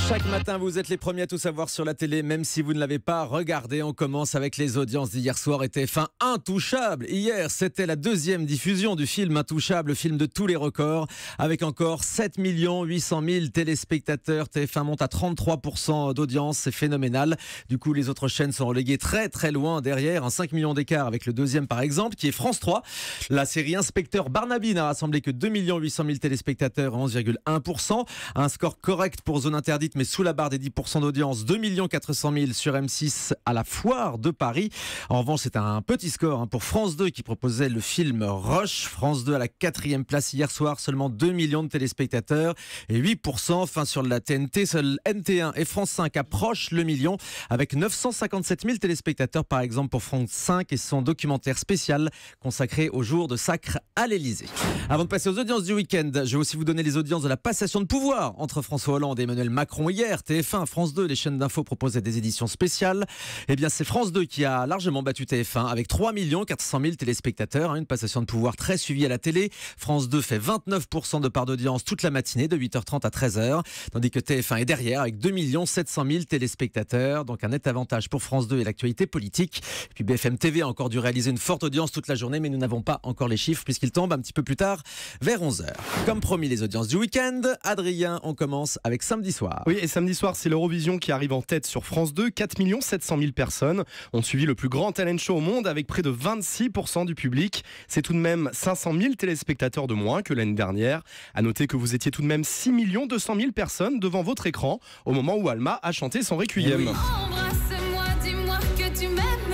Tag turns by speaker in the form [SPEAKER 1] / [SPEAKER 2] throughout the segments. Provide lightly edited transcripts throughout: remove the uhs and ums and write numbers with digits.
[SPEAKER 1] Chaque matin, vous êtes les premiers à tout savoir sur la télé, même si vous ne l'avez pas regardé. On commence avec les audiences d'hier soir et TF1 Intouchable. Hier, c'était la deuxième diffusion du film Intouchable, le film de tous les records, avec encore 7 800 000 téléspectateurs. TF1 monte à 33% d'audience, c'est phénoménal. Du coup, les autres chaînes sont reléguées très très loin derrière, un 5 millions d'écart avec le deuxième par exemple, qui est France 3. La série Inspecteur Barnaby n'a rassemblé que 2 800 000 téléspectateurs, 11,1%. Un score correct pour Zone Interdite, mais sous la barre des 10% d'audience, 2 400 000 sur M6 à la Foire de Paris. En revanche, c'est un petit score pour France 2 qui proposait le film Rush. France 2 à la 4e place hier soir, seulement 2 millions de téléspectateurs et 8%. Enfin, sur la TNT, seuls NT1 et France 5 approchent le million avec 957 000 téléspectateurs par exemple pour France 5 et son documentaire spécial consacré au jour de sacre à l'Elysée. Avant de passer aux audiences du week-end, je vais aussi vous donner les audiences de la passation de pouvoir entre François Hollande et Emmanuel Macron hier. TF1, France 2, les chaînes d'infos proposaient des éditions spéciales. Eh bien, c'est France 2 qui a largement battu TF1 avec 3 400 000 téléspectateurs. Une passation de pouvoir très suivie à la télé. France 2 fait 29% de part d'audience toute la matinée de 8h30 à 13h. Tandis que TF1 est derrière avec 2 700 000 téléspectateurs. Donc un net avantage pour France 2 et l'actualité politique. Et puis BFM TV a encore dû réaliser une forte audience toute la journée, mais nous n'avons pas encore les chiffres puisqu'ils tombent un petit peu plus tard, vers 11h. Comme promis, les audiences du week-end. Adrien, on commence avec samedi soir.
[SPEAKER 2] Oui, et samedi soir, c'est l'Eurovision qui arrive en tête sur France 2. 4 700 000 personnes ont suivi le plus grand talent show au monde avec près de 26% du public. C'est tout de même 500 000 téléspectateurs de moins que l'année dernière. À noter que vous étiez tout de même 6 200 000 personnes devant votre écran au moment où Alma a chanté son Requiem.
[SPEAKER 1] Oui.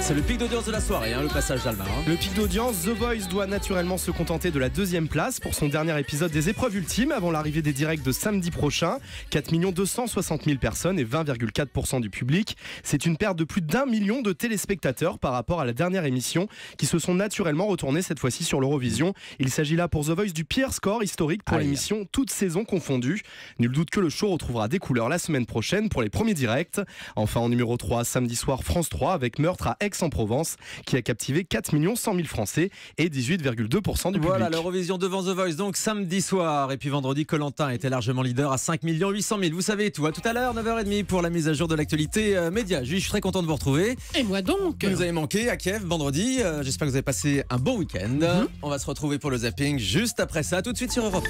[SPEAKER 1] C'est le pic d'audience de la soirée, le passage d'Alma.
[SPEAKER 2] Le pic d'audience, The Voice doit naturellement se contenter de la deuxième place pour son dernier épisode des épreuves ultimes avant l'arrivée des directs de samedi prochain. 4 260 000 personnes et 20,4% du public. C'est une perte de plus d'1 million de téléspectateurs par rapport à la dernière émission qui se sont naturellement retournés cette fois-ci sur l'Eurovision. Il s'agit là pour The Voice du pire score historique pour l'émission, toutes saisons confondues. Nul doute que le show retrouvera des couleurs la semaine prochaine pour les premiers directs. Enfin en numéro 3, samedi soir, France 3 avec Meurtre à Aix-en-Provence qui a captivé 4 100 000 Français et 18,2% du public.
[SPEAKER 1] Voilà l'Eurovision devant The Voice donc samedi soir. Et puis vendredi, Koh-Lanta était largement leader à 5 800 000. Vous savez tout. À tout à l'heure, 9h30 pour la mise à jour de l'actualité média. Je suis très content de vous retrouver.
[SPEAKER 3] Et moi donc.
[SPEAKER 1] Vous nous avez manqué à Kiev vendredi. J'espère que vous avez passé un bon week-end. On va se retrouver pour le zapping juste après ça. Tout de suite sur Europe.